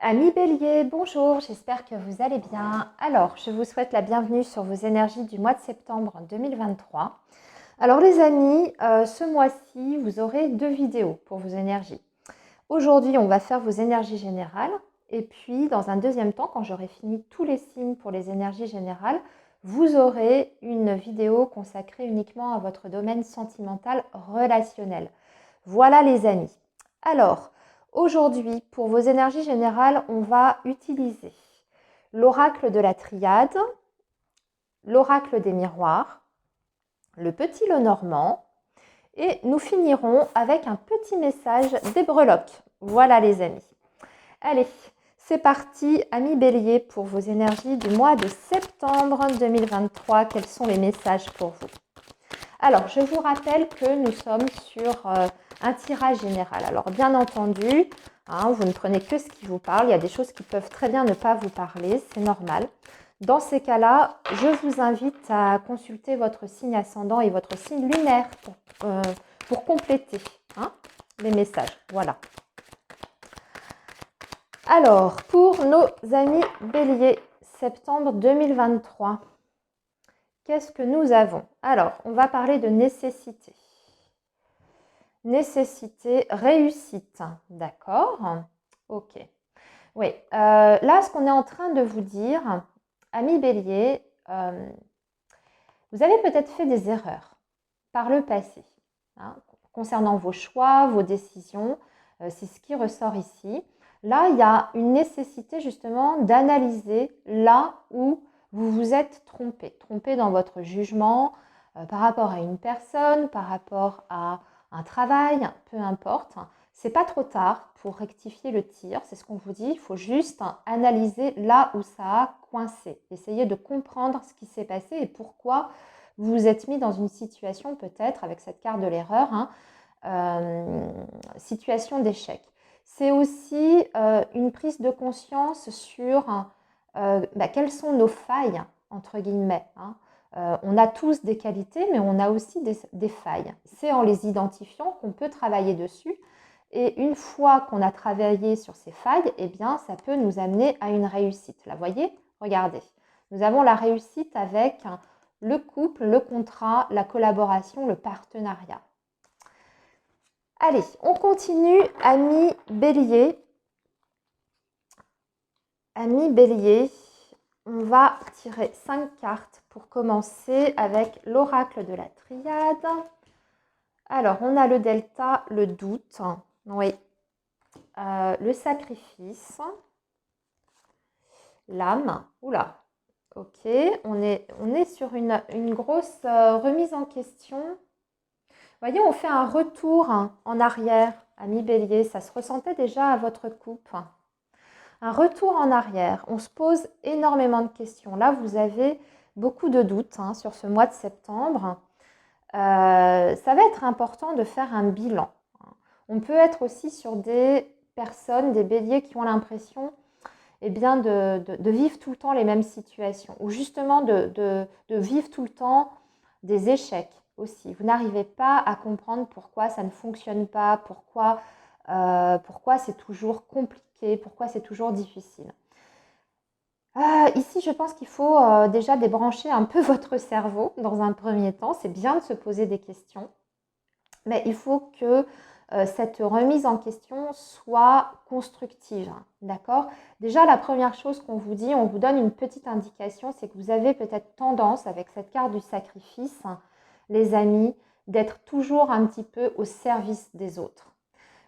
Amis Bélier, bonjour, j'espère que vous allez bien. Alors, je vous souhaite la bienvenue sur vos énergies du mois de septembre 2023. Alors les amis, ce mois-ci, vous aurez 2 vidéos pour vos énergies. Aujourd'hui, on va faire vos énergies générales. Et puis, dans un deuxième temps, quand j'aurai fini tous les signes pour les énergies générales, vous aurez une vidéo consacrée uniquement à votre domaine sentimental relationnel. Voilà les amis. Alors, aujourd'hui, pour vos énergies générales, on va utiliser l'oracle de la triade, l'oracle des miroirs, le petit Lenormand, et nous finirons avec un petit message des breloques. Voilà les amis. Allez, c'est parti, amis Bélier, pour vos énergies du mois de septembre 2023. Quels sont les messages pour vous? Alors, je vous rappelle que nous sommes sur un tirage général. Alors, bien entendu, vous ne prenez que ce qui vous parle. Il y a des choses qui peuvent très bien ne pas vous parler, c'est normal. Dans ces cas-là, je vous invite à consulter votre signe ascendant et votre signe lunaire pour compléter les messages. Voilà. Alors, pour nos amis Bélier, septembre 2023, qu'est-ce que nous avons? Alors, on va parler de nécessité. Nécessité, réussite. D'accord? Ok. Oui. Là, ce qu'on est en train de vous dire, amis Bélier, vous avez peut-être fait des erreurs par le passé concernant vos choix, vos décisions. C'est ce qui ressort ici. Là, il y a une nécessité justement d'analyser là où vous vous êtes trompé dans votre jugement par rapport à une personne, par rapport à un travail, peu importe. C'est pas trop tard pour rectifier le tir, c'est ce qu'on vous dit. Il faut juste analyser là où ça a coincé. Essayez de comprendre ce qui s'est passé et pourquoi vous vous êtes mis dans une situation peut-être avec cette carte de l'erreur, situation d'échec. C'est aussi une prise de conscience sur quelles sont nos failles, entre guillemets. On a tous des qualités, mais on a aussi des failles. C'est en les identifiant qu'on peut travailler dessus. Et une fois qu'on a travaillé sur ces failles, eh bien, ça peut nous amener à une réussite. Là, voyez, regardez. Nous avons la réussite avec le couple, le contrat, la collaboration, le partenariat. Allez, on continue, amis Bélier. Amis Bélier, on va tirer 5 cartes pour commencer avec l'oracle de la triade. Alors, on a le delta, le doute, oui, le sacrifice, l'âme, oula, ok, on est sur une grosse remise en question. Vous voyez, on fait un retour en arrière, amis Bélier, ça se ressentait déjà à votre coupe. Un retour en arrière, on se pose énormément de questions. Là, vous avez beaucoup de doutes sur ce mois de septembre. Ça va être important de faire un bilan. On peut être aussi sur des personnes, des béliers qui ont l'impression de vivre tout le temps les mêmes situations ou justement de vivre tout le temps des échecs aussi. Vous n'arrivez pas à comprendre pourquoi ça ne fonctionne pas, pourquoi c'est toujours compliqué, pourquoi c'est toujours difficile. Ici, je pense qu'il faut déjà débrancher un peu votre cerveau dans un premier temps. C'est bien de se poser des questions, mais il faut que cette remise en question soit constructive. D'accord? Déjà, la première chose qu'on vous dit, on vous donne une petite indication, c'est que vous avez peut-être tendance, avec cette carte du sacrifice, les amis, d'être toujours un petit peu au service des autres.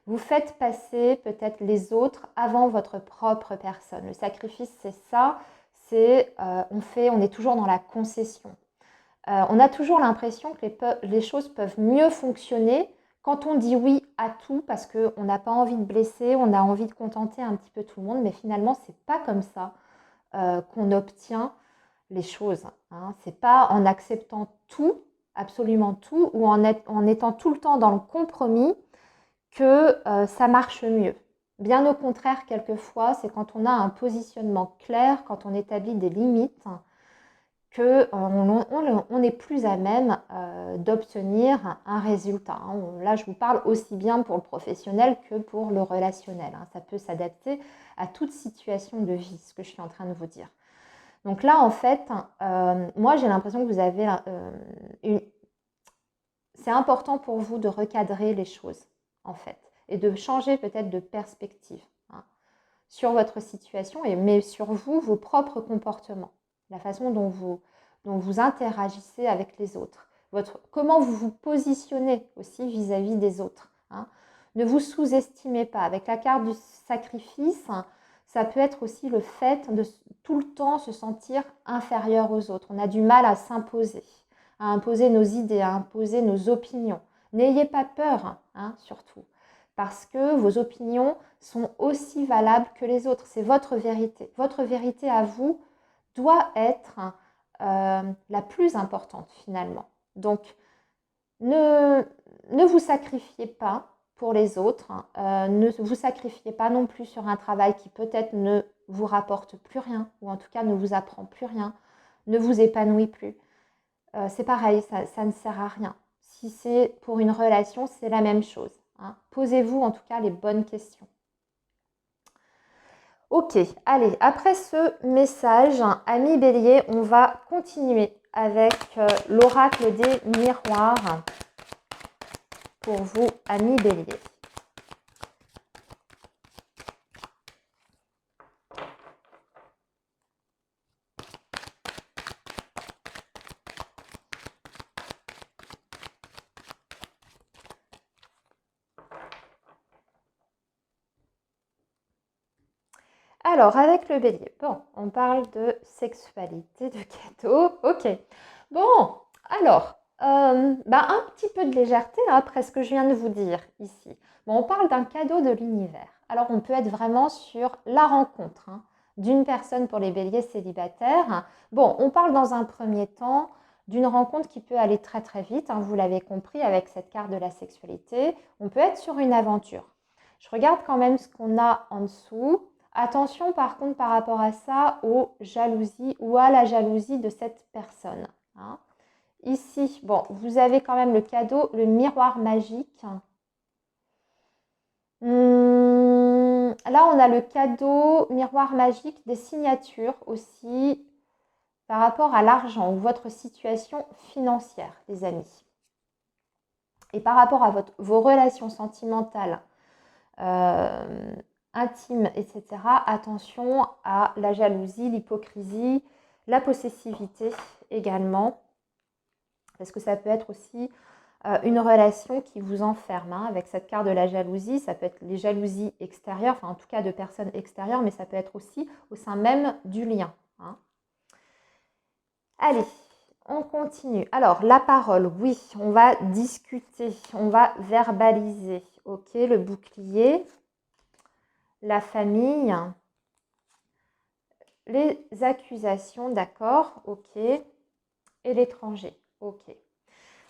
Vous faites passer peut-être les autres avant votre propre personne. Le sacrifice, c'est ça, on est toujours dans la concession. On a toujours l'impression que les choses peuvent mieux fonctionner quand on dit oui à tout parce qu'on n'a pas envie de blesser, on a envie de contenter un petit peu tout le monde, mais finalement, c'est pas comme ça qu'on obtient les choses. C'est pas en acceptant tout, absolument tout, ou en étant tout le temps dans le compromis que ça marche mieux. Bien au contraire, quelquefois, c'est quand on a un positionnement clair, quand on établit des limites, qu'on est plus à même d'obtenir un résultat. Là, je vous parle aussi bien pour le professionnel que pour le relationnel. Ça peut s'adapter à toute situation de vie, ce que je suis en train de vous dire. Donc là, en fait, moi, j'ai l'impression que vous avez c'est important pour vous de recadrer les choses, en fait, et de changer peut-être de perspective sur votre situation, mais sur vous, vos propres comportements, la façon dont vous interagissez avec les autres, comment vous vous positionnez aussi vis-à-vis des autres. Ne vous sous-estimez pas. Avec la carte du sacrifice, ça peut être aussi le fait de tout le temps se sentir inférieur aux autres. On a du mal à s'imposer, à imposer nos idées, à imposer nos opinions. N'ayez pas peur, surtout, parce que vos opinions sont aussi valables que les autres. C'est votre vérité. Votre vérité à vous doit être la plus importante finalement. Donc, ne vous sacrifiez pas pour les autres. Ne vous sacrifiez pas non plus sur un travail qui peut-être ne vous rapporte plus rien, ou en tout cas ne vous apprend plus rien, ne vous épanouit plus. C'est pareil, ça ne sert à rien. Si c'est pour une relation, c'est la même chose. Posez-vous en tout cas les bonnes questions. Ok, allez, après ce message, amis bélier, on va continuer avec l'oracle des miroirs pour vous, amis bélier. Alors, avec le bélier, bon, on parle de sexualité, de cadeaux, ok. Bon, alors, un petit peu de légèreté après ce que je viens de vous dire ici. Bon, on parle d'un cadeau de l'univers. Alors, on peut être vraiment sur la rencontre d'une personne pour les béliers célibataires. Bon, on parle dans un premier temps d'une rencontre qui peut aller très très vite, vous l'avez compris avec cette carte de la sexualité. On peut être sur une aventure. Je regarde quand même ce qu'on a en dessous. Attention par contre par rapport à ça aux jalousies ou à la jalousie de cette personne. Ici, bon, vous avez quand même le cadeau, le miroir magique. Là, on a le cadeau miroir magique des signatures aussi par rapport à l'argent ou votre situation financière, les amis. Et par rapport à vos relations sentimentales, intime, etc. Attention à la jalousie, l'hypocrisie, la possessivité également, parce que ça peut être aussi une relation qui vous enferme. Avec cette carte de la jalousie, ça peut être les jalousies extérieures, enfin en tout cas de personnes extérieures, mais ça peut être aussi au sein même du lien. Allez, on continue. Alors, la parole, oui, on va discuter, on va verbaliser. Ok, le bouclier. La famille, les accusations, d'accord, ok, et l'étranger, ok.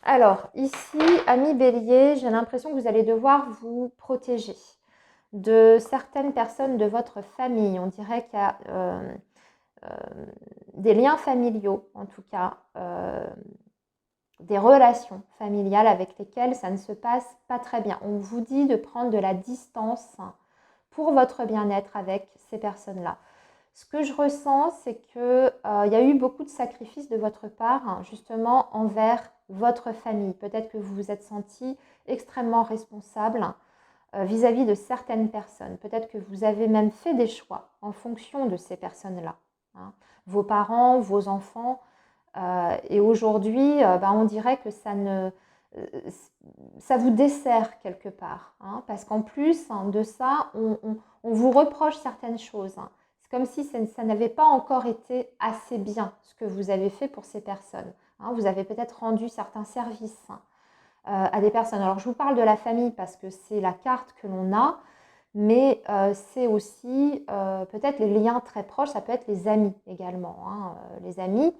Alors, ici, amis bélier, j'ai l'impression que vous allez devoir vous protéger de certaines personnes de votre famille. On dirait qu'il y a des liens familiaux, en tout cas, des relations familiales avec lesquelles ça ne se passe pas très bien. On vous dit de prendre de la distance pour votre bien-être avec ces personnes-là. Ce que je ressens, c'est qu'il y a eu beaucoup de sacrifices de votre part, justement, envers votre famille. Peut-être que vous vous êtes senti extrêmement responsable vis-à-vis de certaines personnes. Peut-être que vous avez même fait des choix en fonction de ces personnes-là. Vos parents, vos enfants. Et aujourd'hui, on dirait que ça vous dessert quelque part. Parce qu'en plus de ça, on vous reproche certaines choses. C'est comme si ça n'avait pas encore été assez bien ce que vous avez fait pour ces personnes. Vous avez peut-être rendu certains services à des personnes. Alors je vous parle de la famille parce que c'est la carte que l'on a, mais c'est aussi peut-être les liens très proches, ça peut être les amis également. Les amis,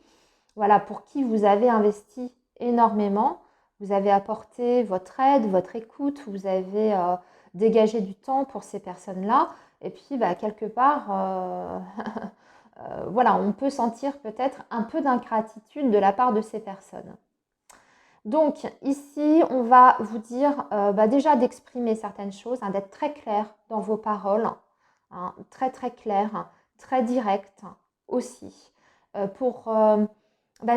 voilà, pour qui vous avez investi énormément. Vous avez apporté votre aide, votre écoute, vous avez dégagé du temps pour ces personnes-là. Et puis, quelque part, voilà, on peut sentir peut-être un peu d'ingratitude de la part de ces personnes. Donc ici, on va vous dire déjà d'exprimer certaines choses, hein, d'être très clair dans vos paroles, hein, très très clair, très direct aussi, pour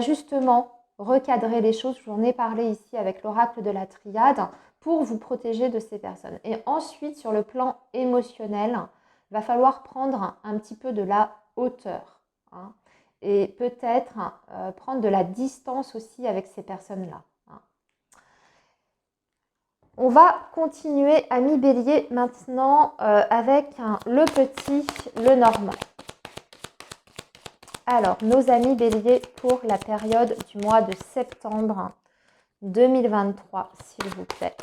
justement recadrer les choses. J'en ai parlé ici avec l'oracle de la triade pour vous protéger de ces personnes. Et ensuite, sur le plan émotionnel, il va falloir prendre un petit peu de la hauteur, hein, et peut-être prendre de la distance aussi avec ces personnes-là. On va continuer, amis bélier, maintenant avec le petit, le normand. Alors, nos amis béliers pour la période du mois de septembre 2023, s'il vous plaît.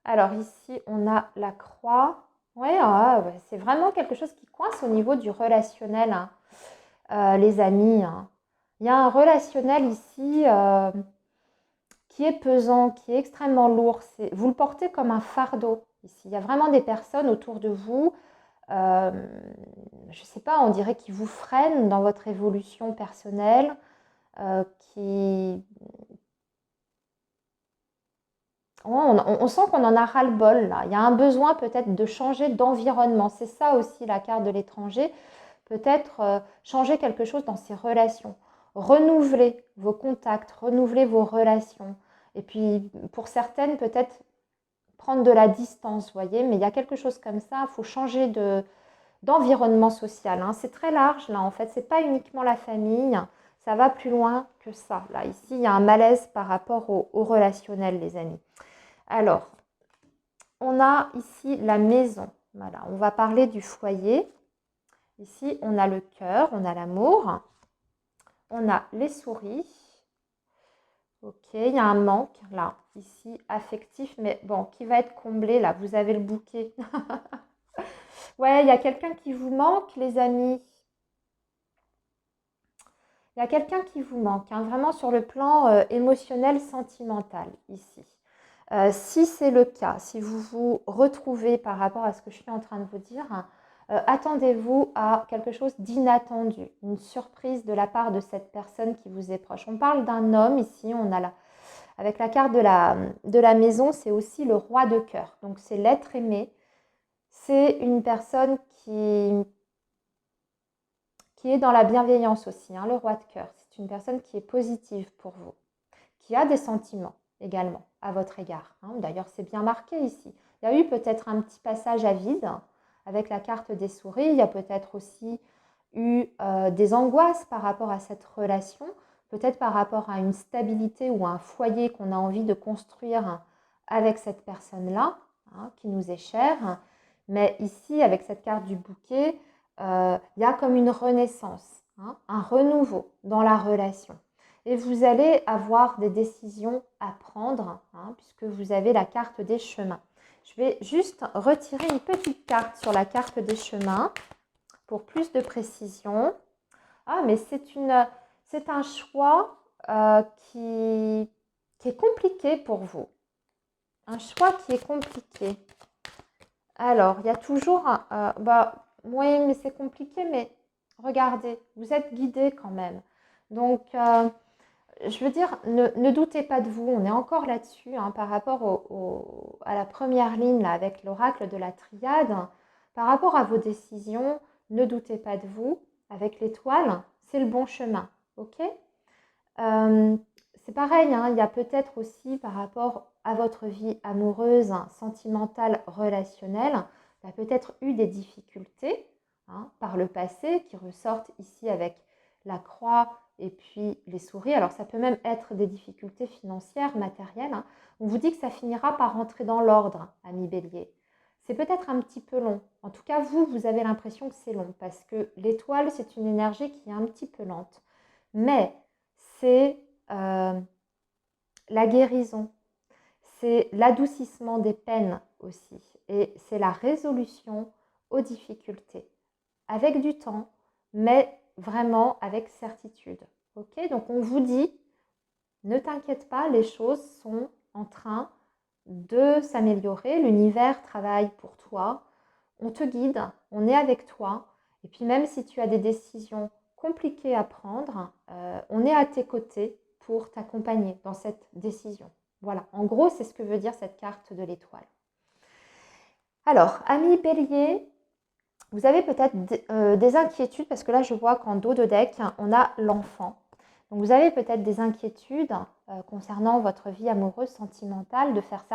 Alors ici, on a la croix. Ouais, c'est vraiment quelque chose qui coince au niveau du relationnel, hein, les amis. Hein. Il y a un relationnel ici qui est pesant, qui est extrêmement lourd. Vous le portez comme un fardeau ici. Il y a vraiment des personnes autour de vous, je ne sais pas, on dirait qu'ils vous freinent dans votre évolution personnelle, qui... On sent qu'on en a ras-le-bol là. Il y a un besoin peut-être de changer d'environnement. C'est ça aussi la carte de l'étranger. Peut-être changer quelque chose dans ses relations. Renouveler vos contacts, renouveler vos relations. Et puis pour certaines, peut-être prendre de la distance, vous voyez. Mais il y a quelque chose comme ça. Il faut changer d'environnement social. Hein. C'est très large là en fait. C'est pas uniquement la famille. Ça va plus loin que ça. Là, ici, il y a un malaise par rapport au relationnel, les amis. Alors, on a ici la maison. Voilà, on va parler du foyer. Ici, on a le cœur, on a l'amour. On a les souris. Ok, il y a un manque là, ici, affectif, mais bon, qui va être comblé là. Vous avez le bouquet. Ouais, il y a quelqu'un qui vous manque, les amis. Il y a quelqu'un qui vous manque, hein, vraiment sur le plan émotionnel, sentimental, ici. Si c'est le cas, si vous vous retrouvez par rapport à ce que je suis en train de vous dire, attendez-vous à quelque chose d'inattendu, une surprise de la part de cette personne qui vous est proche. On parle d'un homme ici, on a avec la carte de la maison, c'est aussi le roi de cœur. Donc c'est l'être aimé, c'est une personne qui est dans la bienveillance aussi, hein, le roi de cœur. C'est une personne qui est positive pour vous, qui a des sentiments également à votre égard. Hein. D'ailleurs, c'est bien marqué ici. Il y a eu peut-être un petit passage à vide avec la carte des souris. Il y a peut-être aussi eu des angoisses par rapport à cette relation, peut-être par rapport à une stabilité ou un foyer qu'on a envie de construire avec cette personne-là, hein, qui nous est chère. Mais ici, avec cette carte du bouquet, il y a comme une renaissance, hein, un renouveau dans la relation. Et vous allez avoir des décisions à prendre, hein, puisque vous avez la carte des chemins. Je vais juste retirer une petite carte sur la carte des chemins pour plus de précision. Ah, mais c'est un choix qui est compliqué pour vous. Un choix qui est compliqué. Alors, il y a toujours oui, mais c'est compliqué, mais regardez, vous êtes guidé quand même. Donc, je veux dire, ne doutez pas de vous. On est encore là-dessus, hein, par rapport à la première ligne là, avec l'oracle de la triade. Par rapport à vos décisions, ne doutez pas de vous. Avec l'étoile, c'est le bon chemin. Ok. C'est pareil, hein, il y a peut-être aussi par rapport à votre vie amoureuse, sentimentale, relationnelle, il y a peut-être eu des difficultés, hein, par le passé qui ressortent ici avec la croix et puis les souris. Alors ça peut même être des difficultés financières, matérielles. Hein. On vous dit que ça finira par rentrer dans l'ordre, ami Bélier. C'est peut-être un petit peu long. En tout cas, vous avez l'impression que c'est long parce que l'étoile, c'est une énergie qui est un petit peu lente. Mais c'est la guérison, c'est l'adoucissement des peines aussi, et c'est la résolution aux difficultés, avec du temps, mais vraiment avec certitude. Ok, donc on vous dit, ne t'inquiète pas, les choses sont en train de s'améliorer. L'univers travaille pour toi. On te guide, on est avec toi. Et puis même si tu as des décisions compliquées à prendre, on est à tes côtés pour t'accompagner dans cette décision. Voilà, en gros, c'est ce que veut dire cette carte de l'étoile. Alors, amis bélier, vous avez peut-être des inquiétudes parce que là, je vois qu'en dos de deck, on a l'enfant. Donc, vous avez peut-être des inquiétudes concernant votre vie amoureuse, sentimentale, de faire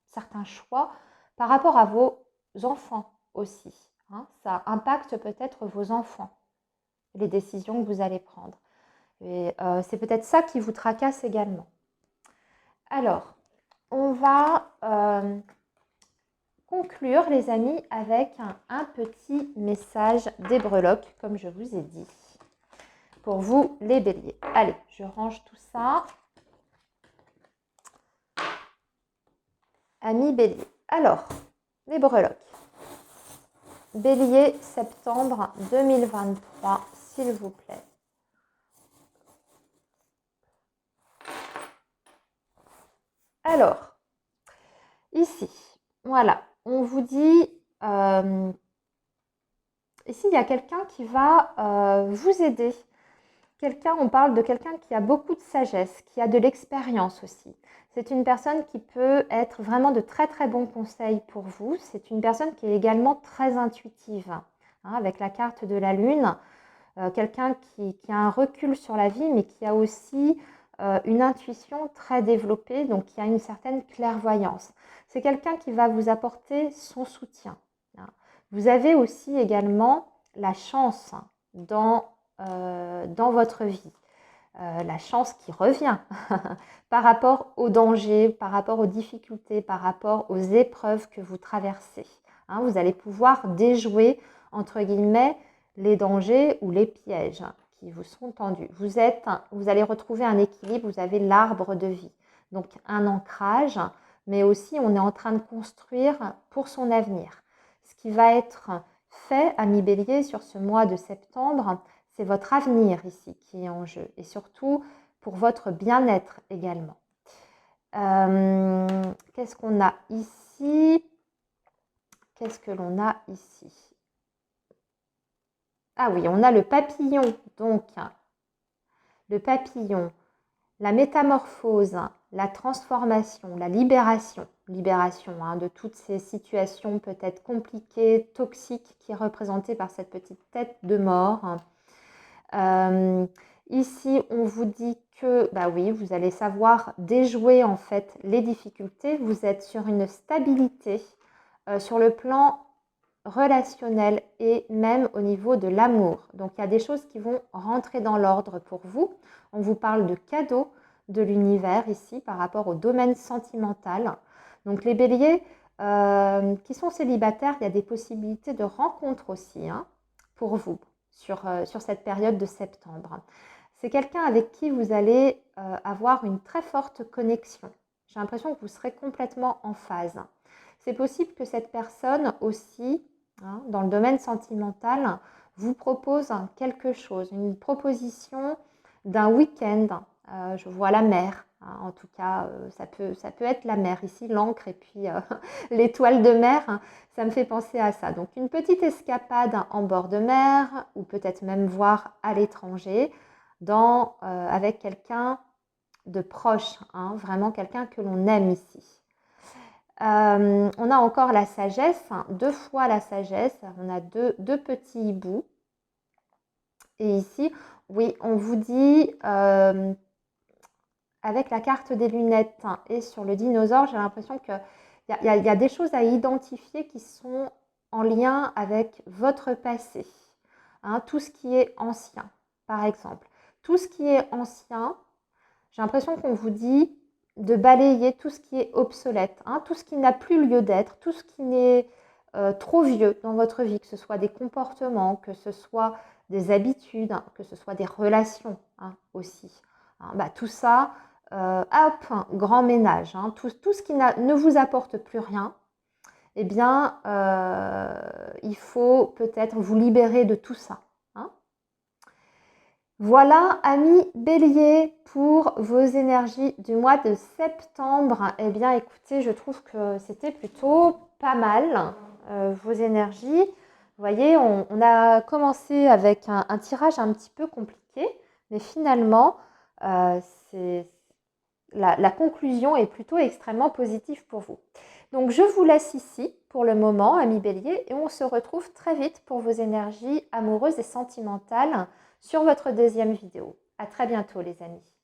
certains choix par rapport à vos enfants aussi. Hein. Ça impacte peut-être vos enfants, les décisions que vous allez prendre. Et c'est peut-être ça qui vous tracasse également. Alors, on va conclure, les amis, avec un petit message des breloques, comme je vous ai dit, pour vous, les béliers. Allez, je range tout ça. Amis béliers. Alors, les breloques. Bélier, septembre 2023, s'il vous plaît. Alors, ici, voilà, on vous dit, ici, il y a quelqu'un qui va vous aider. On parle de quelqu'un qui a beaucoup de sagesse, qui a de l'expérience aussi. C'est une personne qui peut être vraiment de très très bons conseils pour vous. C'est une personne qui est également très intuitive, hein, avec la carte de la lune. Quelqu'un qui a un recul sur la vie, mais qui a aussi une intuition très développée, donc qui a une certaine clairvoyance. C'est quelqu'un qui va vous apporter son soutien. Hein. Vous avez aussi également la chance dans votre vie. La chance qui revient par rapport aux dangers, par rapport aux difficultés, par rapport aux épreuves que vous traversez. Hein, vous allez pouvoir déjouer, entre guillemets, les dangers ou les pièges qui vous sont tendus. Vous allez retrouver un équilibre, vous avez l'arbre de vie. Donc un ancrage, mais aussi on est en train de construire pour son avenir. Ce qui va être fait, ami Bélier, sur ce mois de septembre, c'est votre avenir ici qui est en jeu et surtout pour votre bien-être également. Qu'est-ce qu'on a ici? Qu'est-ce que l'on a ici? Ah oui, on a le papillon. Donc, le papillon, la métamorphose, la transformation, la libération. Libération de toutes ces situations peut-être compliquées, toxiques, qui est représentée par cette petite tête de mort. Ici, on vous dit que, bah oui, vous allez savoir déjouer en fait les difficultés. Vous êtes sur une stabilité sur le plan relationnel et même au niveau de l'amour. Donc, il y a des choses qui vont rentrer dans l'ordre pour vous. On vous parle de cadeaux de l'univers ici par rapport au domaine sentimental. Donc, les béliers qui sont célibataires, il y a des possibilités de rencontres aussi pour vous sur cette période de septembre. C'est quelqu'un avec qui vous allez avoir une très forte connexion. J'ai l'impression que vous serez complètement en phase. C'est possible que cette personne aussi, dans le domaine sentimental, vous propose quelque chose, une proposition d'un week-end. Je vois la mer, en tout cas, ça peut être la mer ici, l'encre et puis l'étoile de mer, ça me fait penser à ça. Donc une petite escapade en bord de mer ou peut-être même voir à l'étranger avec quelqu'un de proche, vraiment quelqu'un que l'on aime ici. On a encore la sagesse, 2 fois la sagesse, on a deux petits hiboux. Et ici, oui, on vous dit, avec la carte des lunettes et sur le dinosaure, j'ai l'impression qu'il y a des choses à identifier qui sont en lien avec votre passé. Tout ce qui est ancien, par exemple. Tout ce qui est ancien, j'ai l'impression qu'on vous dit de balayer tout ce qui est obsolète, tout ce qui n'a plus lieu d'être, tout ce qui n'est trop vieux dans votre vie, que ce soit des comportements, que ce soit des habitudes, que ce soit des relations aussi. Tout ça, hop, grand ménage. Tout ce qui ne vous apporte plus rien, eh bien, il faut peut-être vous libérer de tout ça. Voilà, amis Bélier, pour vos énergies du mois de septembre. Eh bien, écoutez, je trouve que c'était plutôt pas mal, vos énergies. Vous voyez, on a commencé avec un tirage un petit peu compliqué, mais finalement, euh, c'est, la conclusion est plutôt extrêmement positive pour vous. Donc, je vous laisse ici pour le moment, amis Bélier, et on se retrouve très vite pour vos énergies amoureuses et sentimentales sur votre deuxième vidéo. À très bientôt les amis.